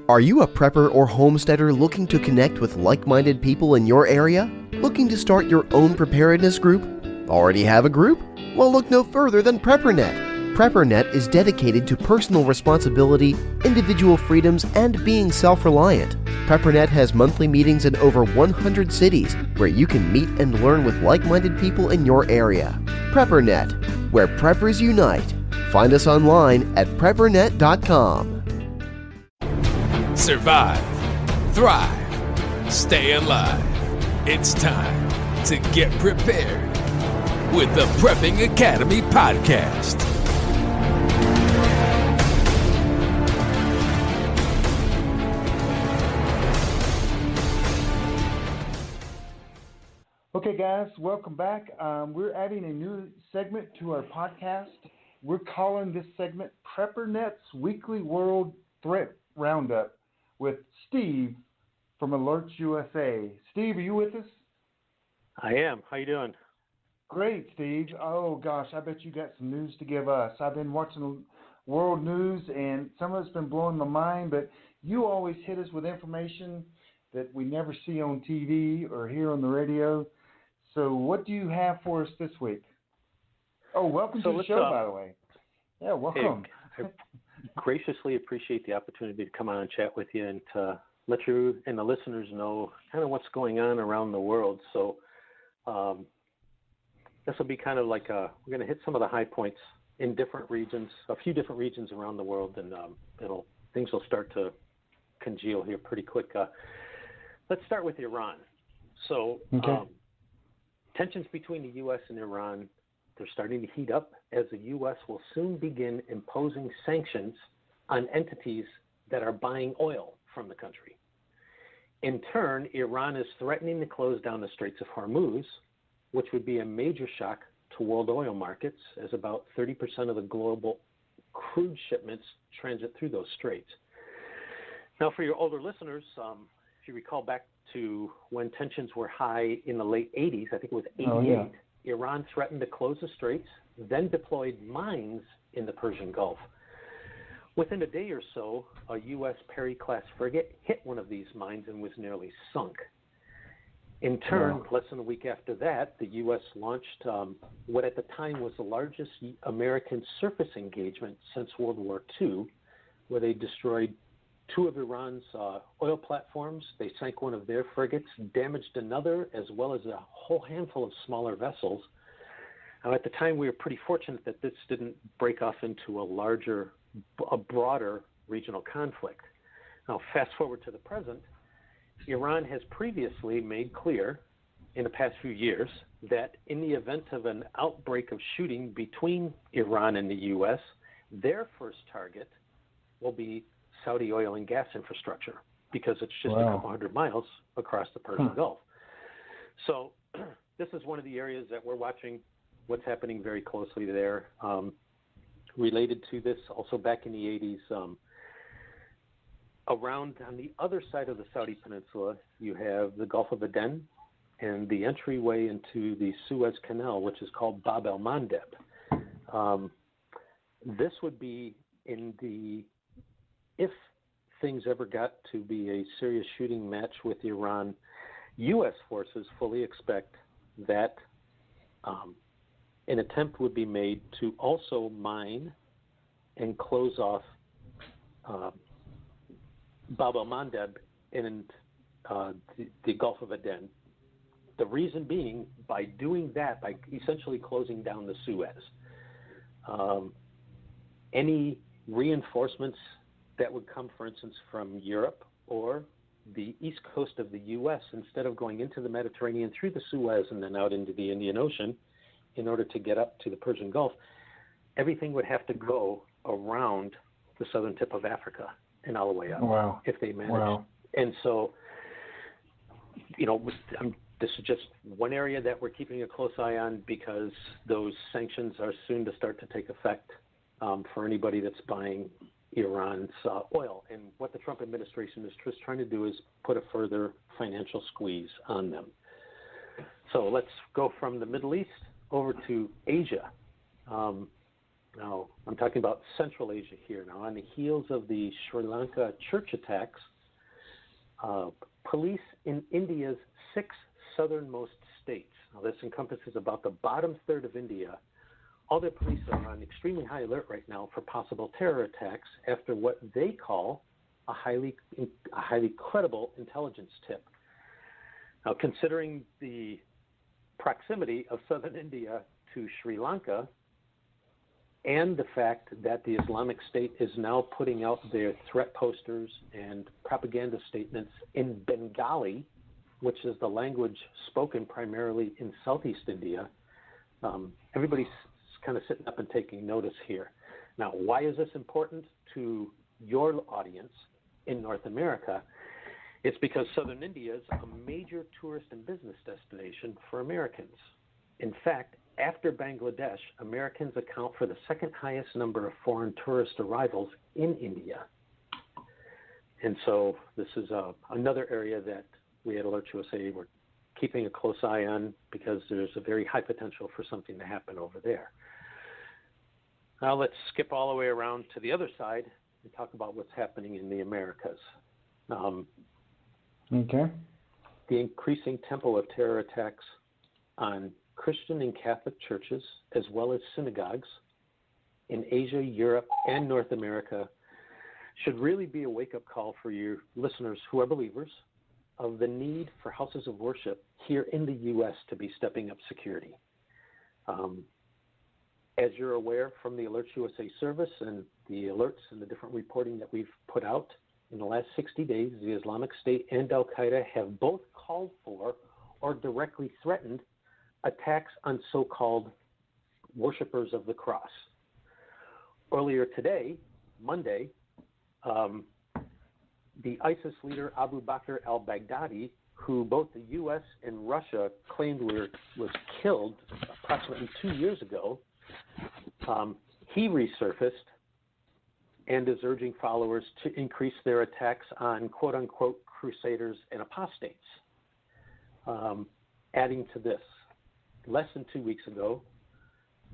Are you a prepper or homesteader looking to connect with like-minded people in your area? Looking to start your own preparedness group? Already have a group? Well, look no further than PrepperNet. PrepperNet is dedicated to personal responsibility, individual freedoms, and being self-reliant. PrepperNet has monthly meetings in over 100 cities where you can meet and learn with like-minded people in your area. PrepperNet, where preppers unite. Find us online at PrepperNet.com. Survive, thrive, stay alive. It's time to get prepared with the Prepping Academy podcast. Okay, guys, welcome back. We're adding a new segment to our podcast. We're calling this segment PrepperNet's Weekly World Threat Roundup with Steve from Alerts USA. Steve, are you with us? I am. How you doing? Great, Steve. Oh, gosh, I bet you got some news to give us. I've been watching world news, and some of it's been blowing my mind, but you always hit us with information that we never see on TV or hear on the radio. So what do you have for us this week? Oh, welcome to the show, by the way. Yeah, welcome. Hey, I graciously appreciate the opportunity to come on and chat with you and to let you and the listeners know kind of what's going on around the world. So this will be kind of like we're going to hit some of the high points in different regions, a few different regions around the world, and things will start to congeal here pretty quick. Let's start with Iran. So tensions between the U.S. and Iran, they're starting to heat up as the U.S. will soon begin imposing sanctions on entities that are buying oil from the country. In turn, Iran is threatening to close down the Straits of Hormuz, which would be a major shock to world oil markets, as about 30% of the global crude shipments transit through those straits. Now, for your older listeners, if you recall back to when tensions were high in the late 80s, I think it was 88, Iran threatened to close the straits, then deployed mines in the Persian Gulf. Within a day or so, a U.S. Perry-class frigate hit one of these mines and was nearly sunk. In turn, less than a week after that, the U.S. launched what at the time was the largest American surface engagement since World War II, where they destroyed two of Iran's oil platforms. They sank one of their frigates, damaged another, as well as a whole handful of smaller vessels. Now, at the time, we were pretty fortunate that this didn't break off into a broader regional conflict. Now, fast forward to the present, Iran has previously made clear in the past few years that in the event of an outbreak of shooting between Iran and the U.S., their first target will be Saudi oil and gas infrastructure, because it's just a couple hundred miles across the Persian Gulf. So this is one of the areas that we're watching what's happening very closely there. Related to this, also back in the 80s, around on the other side of the Saudi Peninsula, you have the Gulf of Aden and the entryway into the Suez Canal, which is called Bab el-Mandeb. This would be if things ever got to be a serious shooting match with Iran, U.S. forces fully expect that an attempt would be made to also mine and close off Bab el-Mandeb and the Gulf of Aden. The reason being, by doing that, by essentially closing down the Suez, any reinforcements that would come, for instance, from Europe or the east coast of the U.S., instead of going into the Mediterranean through the Suez and then out into the Indian Ocean in order to get up to the Persian Gulf, everything would have to go around the southern tip of Africa and all the way up if they managed. And so, this is just one area that we're keeping a close eye on, because those sanctions are soon to start to take effect for anybody that's buying Iran's oil. And what the Trump administration is just trying to do is put a further financial squeeze on them. So let's go from the Middle East over to Asia. Now, I'm talking about Central Asia here. Now, on the heels of the Sri Lanka church attacks, police in India's 6 southernmost states, now this encompasses about the bottom third of India, all their police are on extremely high alert right now for possible terror attacks after what they call a highly credible intelligence tip. Now, considering the proximity of southern India to Sri Lanka, and the fact that the Islamic State is now putting out their threat posters and propaganda statements in Bengali, which is the language spoken primarily in Southeast India, everybody's kind of sitting up and taking notice here. Now, why is this important to your audience in North America? It's because southern India is a major tourist and business destination for Americans. In fact, after Bangladesh, Americans account for the second highest number of foreign tourist arrivals in India. And so this is another area that we at Alert USA we're keeping a close eye on because there's a very high potential for something to happen over there. Now let's skip all the way around to the other side and talk about what's happening in the Americas. Okay. The increasing tempo of terror attacks on Christian and Catholic churches, as well as synagogues in Asia, Europe, and North America, should really be a wake-up call for your listeners who are believers of the need for houses of worship here in the U.S. to be stepping up security. As you're aware from the Alert USA service and the alerts and the different reporting that we've put out, in the last 60 days, the Islamic State and Al-Qaeda have both called for or directly threatened attacks on so-called worshipers of the cross. Earlier today, Monday, the ISIS leader Abu Bakr al-Baghdadi, who both the U.S. and Russia claimed was killed approximately 2 years ago, he resurfaced and is urging followers to increase their attacks on quote-unquote crusaders and apostates. Adding to this, less than 2 weeks ago,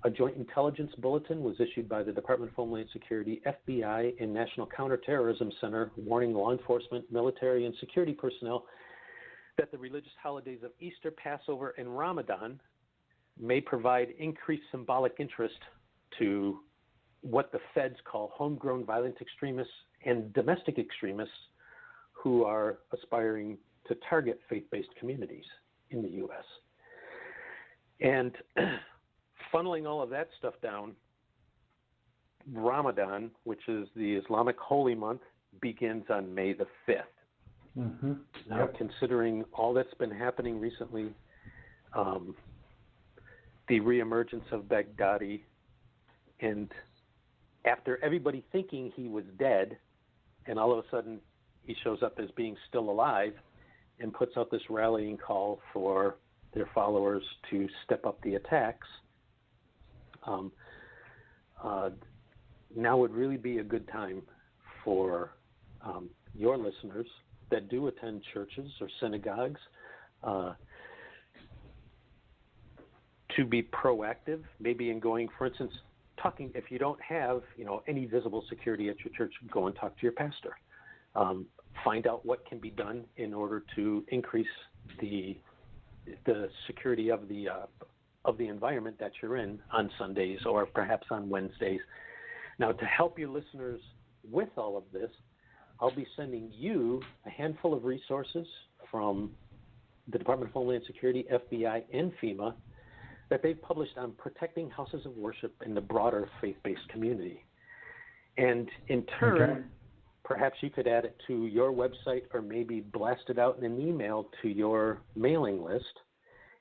a joint intelligence bulletin was issued by the Department of Homeland Security, FBI, and National Counterterrorism Center warning law enforcement, military, and security personnel that the religious holidays of Easter, Passover, and Ramadan may provide increased symbolic interest to what the feds call homegrown violent extremists and domestic extremists who are aspiring to target faith-based communities in the U.S. And funneling all of that stuff down, Ramadan, which is the Islamic holy month, begins on May the 5th. Mm-hmm. Now, considering all that's been happening recently, the reemergence of Baghdadi, and after everybody thinking he was dead, and all of a sudden he shows up as being still alive and puts out this rallying call for their followers to step up the attacks, now would really be a good time for your listeners that do attend churches or synagogues to be proactive, maybe in going, for instance, talking, if you don't have, any visible security at your church, go and talk to your pastor. Find out what can be done in order to increase the security of the environment that you're in on Sundays or perhaps on Wednesdays. Now, to help your listeners with all of this, I'll be sending you a handful of resources from the Department of Homeland Security, FBI, and FEMA that they've published on protecting houses of worship in the broader faith-based community. And in turn, perhaps you could add it to your website or maybe blast it out in an email to your mailing list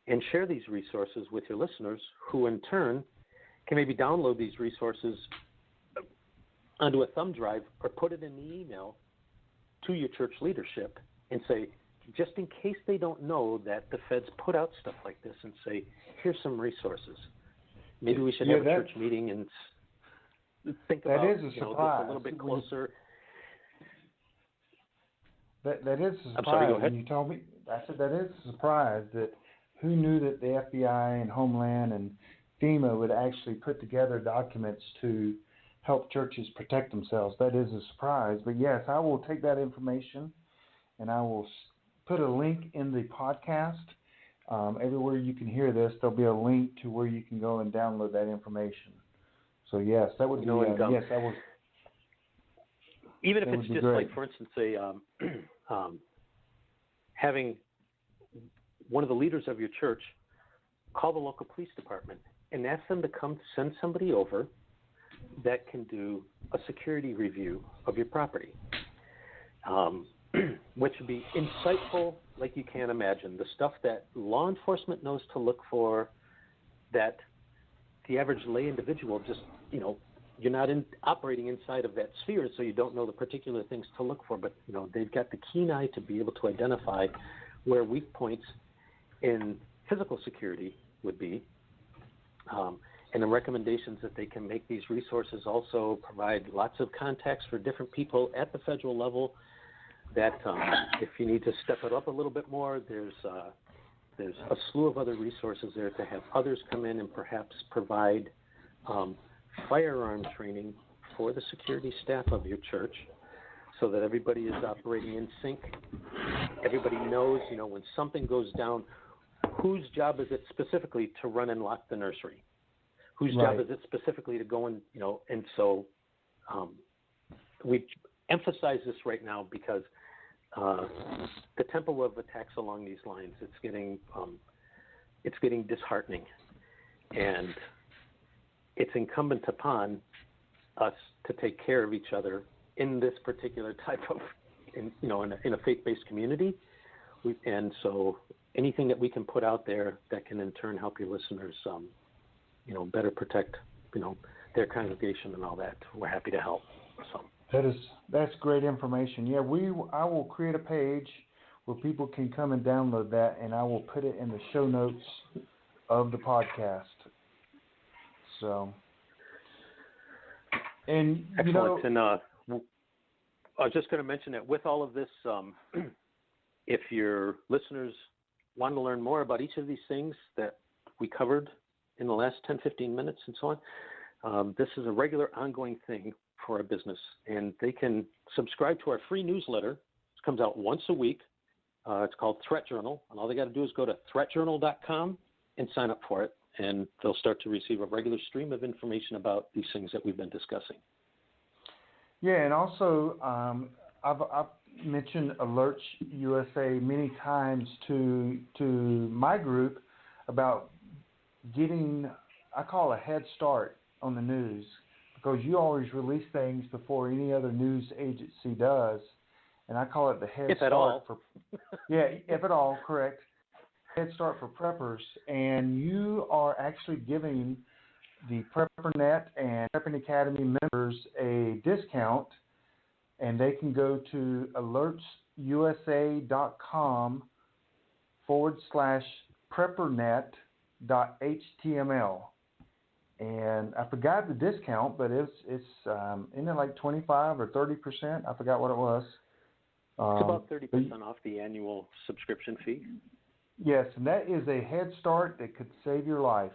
and share these resources with your listeners, who in turn can maybe download these resources onto a thumb drive or put it in the email to your church leadership and say, just in case they don't know that the feds put out stuff like this, and say, here's some resources. Maybe we should have a church meeting and think about this a little bit closer. That is a surprise. I'm sorry, go ahead. When you told me, I said that is a surprise. That who knew that the FBI and Homeland and FEMA would actually put together documents to help churches protect themselves. That is a surprise. But yes, I will take that information and I will put a link in the podcast. Everywhere you can hear this, there'll be a link to where you can go and download that information. So yes, that would be yes, that was. Even if it's just great. like, for instance, having one of the leaders of your church call the local police department and ask them to come send somebody over that can do a security review of your property, which would be insightful like you can't imagine. The stuff that law enforcement knows to look for that the average lay individual just, you're not operating inside of that sphere, so you don't know the particular things to look for, but, they've got the keen eye to be able to identify where weak points in physical security would be, and the recommendations that they can make. These resources also provide lots of contacts for different people at the federal level that if you need to step it up a little bit more, there's a slew of other resources there to have others come in and perhaps provide firearm training for the security staff of your church so that everybody is operating in sync. Everybody knows, when something goes down, whose job is it specifically to run and lock the nursery? Whose job is it specifically to go and, and so we emphasize this right now because the tempo of attacks along these lines, it's getting disheartening. And it's incumbent upon us to take care of each other in this particular type of, in a faith-based community. And so anything that we can put out there that can in turn help your listeners, better protect, their congregation and all that, we're happy to help. So that's great information. Yeah, I will create a page where people can come and download that, and I will put it in the show notes of the podcast. So, and excellent. And I was just going to mention that with all of this, if your listeners want to learn more about each of these things that we covered in the last 10, 15 minutes and so on, this is a regular ongoing thing for a business, and they can subscribe to our free newsletter. It comes out once a week. It's called Threat Journal, and all they got to do is go to threatjournal.com and sign up for it, and they'll start to receive a regular stream of information about these things that we've been discussing. Yeah, and also I've mentioned Alerts USA many times to my group about getting, I call a head start on the news, because you always release things before any other news agency does, and I call it the head if start. At all. If at all, correct. Head Start for Preppers, and you are actually giving the PrepperNet and Prepping Academy members a discount, and they can go to alertsusa.com/PrepperNet.html. And I forgot the discount, but it's isn't it like 25 or 30%? I forgot what it was. It's about 30% off the annual subscription fee. Yes, and that is a head start that could save your life.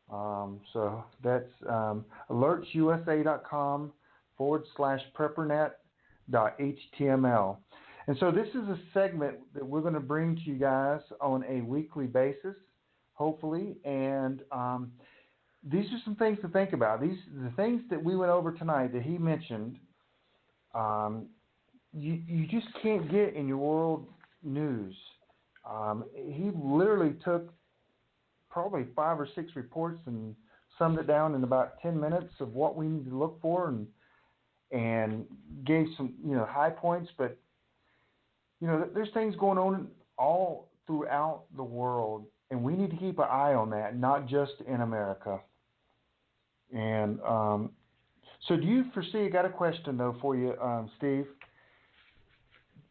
So that's alertsusa.com/PrepperNet.html. And so this is a segment that we're going to bring to you guys on a weekly basis, hopefully. And these are some things to think about. The things that we went over tonight that he mentioned, you just can't get in your world news. He literally took probably 5 or 6 reports and summed it down in about 10 minutes of what we need to look for, and gave some high points. But there's things going on all throughout the world, and we need to keep an eye on that, not just in America. And so do you foresee, I got a question though for you, Steve.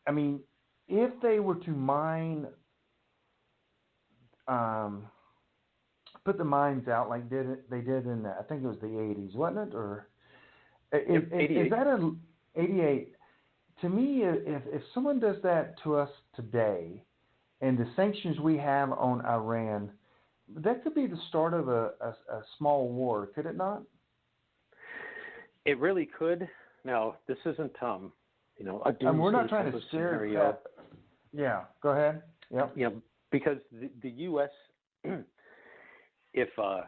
I mean, if they were to mine, put the mines out like they did in I think it was the 80s, wasn't it? Or is that 88? To me, if someone does that to us today, and the sanctions we have on Iran, that could be the start of a small war, could it not? It really could. Now, this isn't, a doomsday we're not trying to scenario. Yeah, go ahead. Yep. Yeah, because the U.S. if the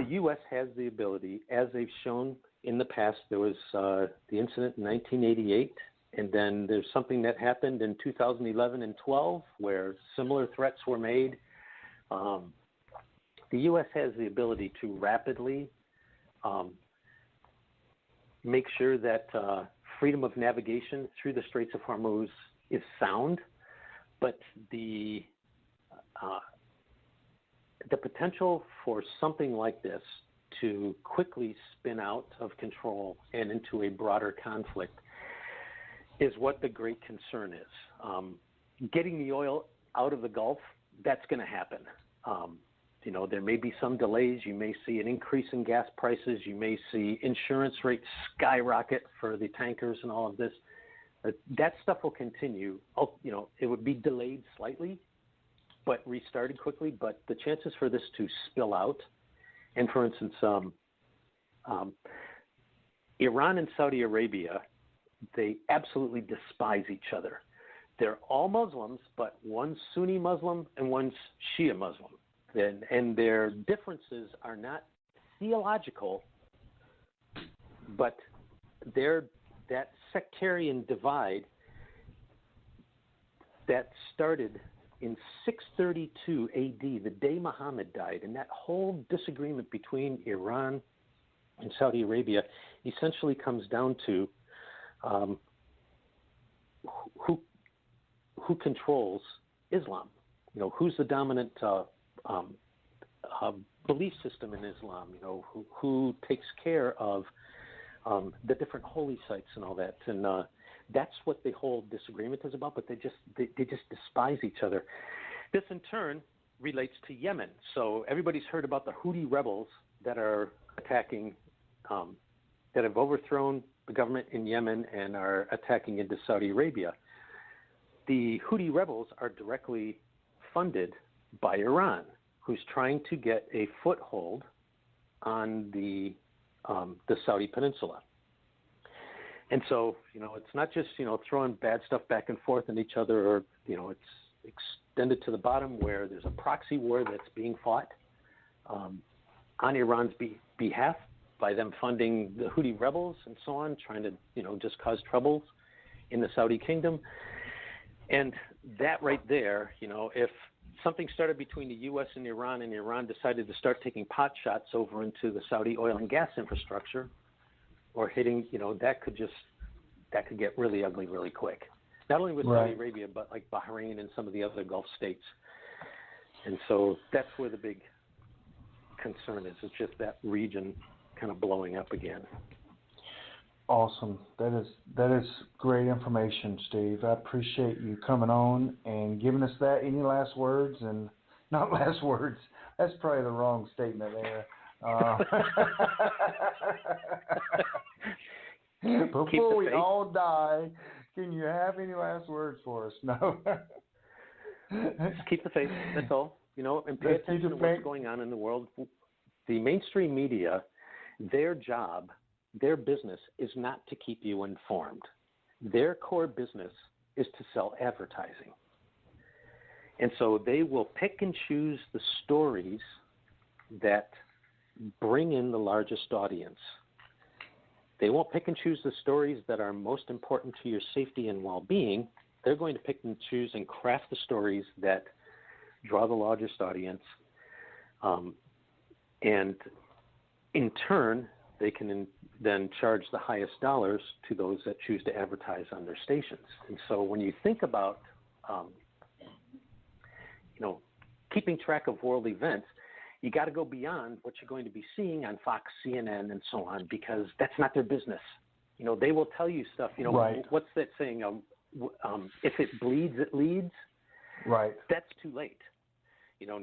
U.S. has the ability, as they've shown in the past, there was the incident in 1988, and then there's something that happened in 2011 and 12 where similar threats were made. The U.S. has the ability to rapidly make sure that freedom of navigation through the Straits of Hormuz is sound, but the potential for something like this to quickly spin out of control and into a broader conflict is what the great concern is. Getting the oil out of the Gulf, that's going to happen. There may be some delays. You may see an increase in gas prices. You may see insurance rates skyrocket for the tankers and all of this. That stuff will continue. It would be delayed slightly, but restarted quickly. But the chances for this to spill out, and for instance, Iran and Saudi Arabia, they absolutely despise each other. They're all Muslims, but one's Sunni Muslim and one's Shia Muslim. And their differences are not theological, but that sectarian divide that started in 632 AD, the day Muhammad died, and that whole disagreement between Iran and Saudi Arabia essentially comes down to who controls Islam. Who's the dominant belief system in Islam, who takes care of the different holy sites and all that. And that's what the whole disagreement is about, but they just despise each other. This in turn relates to Yemen. So everybody's heard about the Houthi rebels that are attacking, that have overthrown the government in Yemen and are attacking into Saudi Arabia. The Houthi rebels are directly funded by Iran, who's trying to get a foothold on the Saudi peninsula. And so, it's not just, throwing bad stuff back and forth at each other, or, it's extended to the bottom where there's a proxy war that's being fought on Iran's behalf by them funding the Houthi rebels and so on, trying to, just cause troubles in the Saudi kingdom. And that right there, if something started between the U.S. and Iran decided to start taking pot shots over into the Saudi oil and gas infrastructure, or hitting, that could get really ugly really quick. Not only with Saudi Arabia, but like Bahrain and some of the other Gulf states. And so that's where the big concern is. It's just that region kind of blowing up again. Awesome. That is great information, Steve. I appreciate you coming on and giving us that. Any last words? And not last words. That's probably the wrong statement there. Before we all die, can you have any last words for us? No. Just keep the faith. That's all. And pay attention to what's going on in the world. The mainstream media, their job, their business is not to keep you informed. Their core business is to sell advertising. And so they will pick and choose the stories that bring in the largest audience. They won't pick and choose the stories that are most important to your safety and well-being. They're going to pick and choose and craft the stories that draw the largest audience. And in turn, they can then charge the highest dollars to those that choose to advertise on their stations. And so when you think about, keeping track of world events, you got to go beyond what you're going to be seeing on Fox, CNN, and so on, because that's not their business. They will tell you stuff. Right. What's that saying? If it bleeds, it leads. Right. That's too late.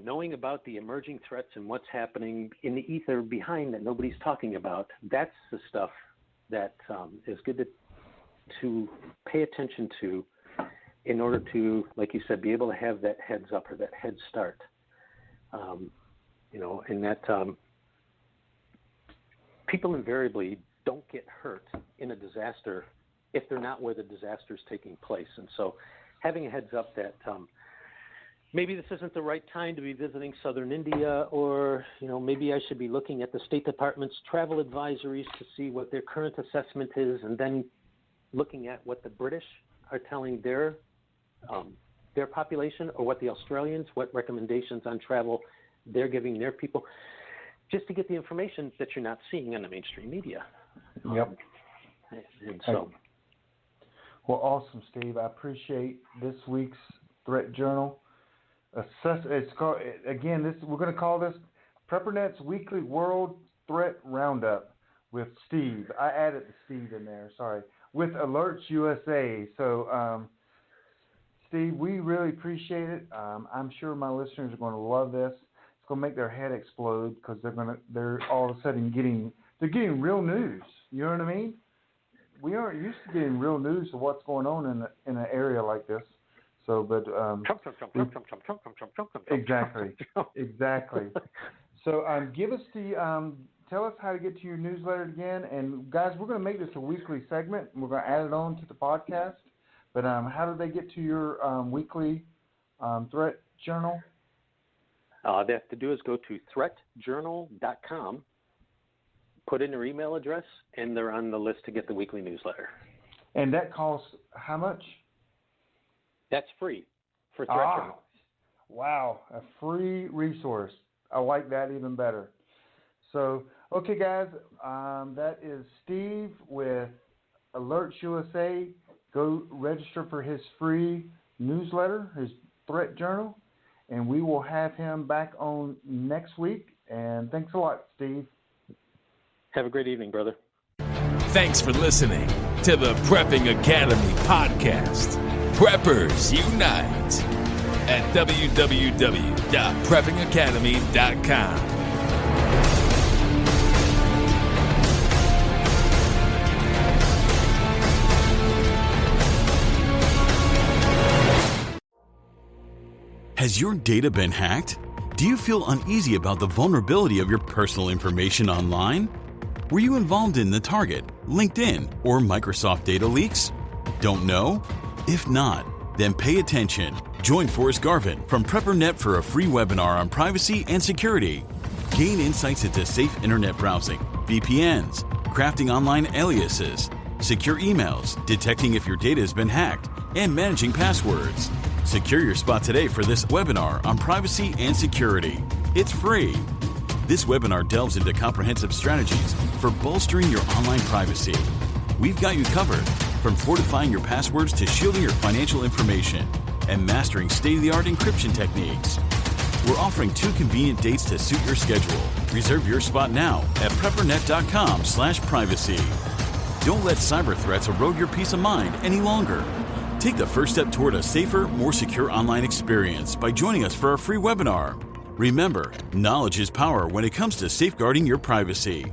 Knowing about the emerging threats and what's happening in the ether behind that nobody's talking about, that's the stuff that is good to pay attention to in order to, like you said, be able to have that heads up or that head start. and that people invariably don't get hurt in a disaster if they're not where the disaster is taking place. And so having a heads up that maybe this isn't the right time to be visiting southern India, or, maybe I should be looking at the State Department's travel advisories to see what their current assessment is, and then looking at what the British are telling their population, or what the Australians, what recommendations on travel they're giving their people, just to get the information that you're not seeing in the mainstream media. Yep. And so. Well, awesome, Steve. I appreciate this week's Threat Journal. It's called, again, we're going to call this PrepperNet's Weekly World Threat Roundup with Steve. I added the Steve in there, sorry, with Alerts USA. So, Steve, we really appreciate it. I'm sure my listeners are going to love this. It's going to make their head explode because they're all of a sudden getting real news. You know what I mean? We aren't used to getting real news of what's going on in an area like this. So, but exactly. So, give us tell us how to get to your newsletter again. And guys, we're going to make this a weekly segment, and we're going to add it on to the podcast. But how do they get to your weekly threat journal? They have to do is go to threatjournal.com, put in their email address, and they're on the list to get the weekly newsletter. And that costs how much? That's free for Threat Journal. Wow, a free resource. I like that even better. So, okay, guys, that is Steve with Alerts USA. Go register for his free newsletter, his Threat Journal, and we will have him back on next week. And thanks a lot, Steve. Have a great evening, brother. Thanks for listening to the Prepping Academy podcast. Preppers Unite at www.preppingacademy.com. Has your data been hacked? Do you feel uneasy about the vulnerability of your personal information online? Were you involved in the Target, LinkedIn, or Microsoft data leaks? Don't know? If not, then pay attention. Join Forrest Garvin from PrepperNet for a free webinar on privacy and security. Gain insights into safe internet browsing, VPNs, crafting online aliases, secure emails, detecting if your data has been hacked, and managing passwords. Secure your spot today for this webinar on privacy and security. It's free. This webinar delves into comprehensive strategies for bolstering your online privacy. We've got you covered, from fortifying your passwords to shielding your financial information and mastering state-of-the-art encryption techniques. We're offering 2 convenient dates to suit your schedule. Reserve your spot now at PrepperNet.com/privacy. Don't let cyber threats erode your peace of mind any longer. Take the first step toward a safer, more secure online experience by joining us for our free webinar. Remember, knowledge is power when it comes to safeguarding your privacy.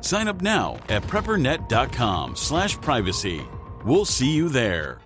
Sign up now at PrepperNet.com/privacy. We'll see you there.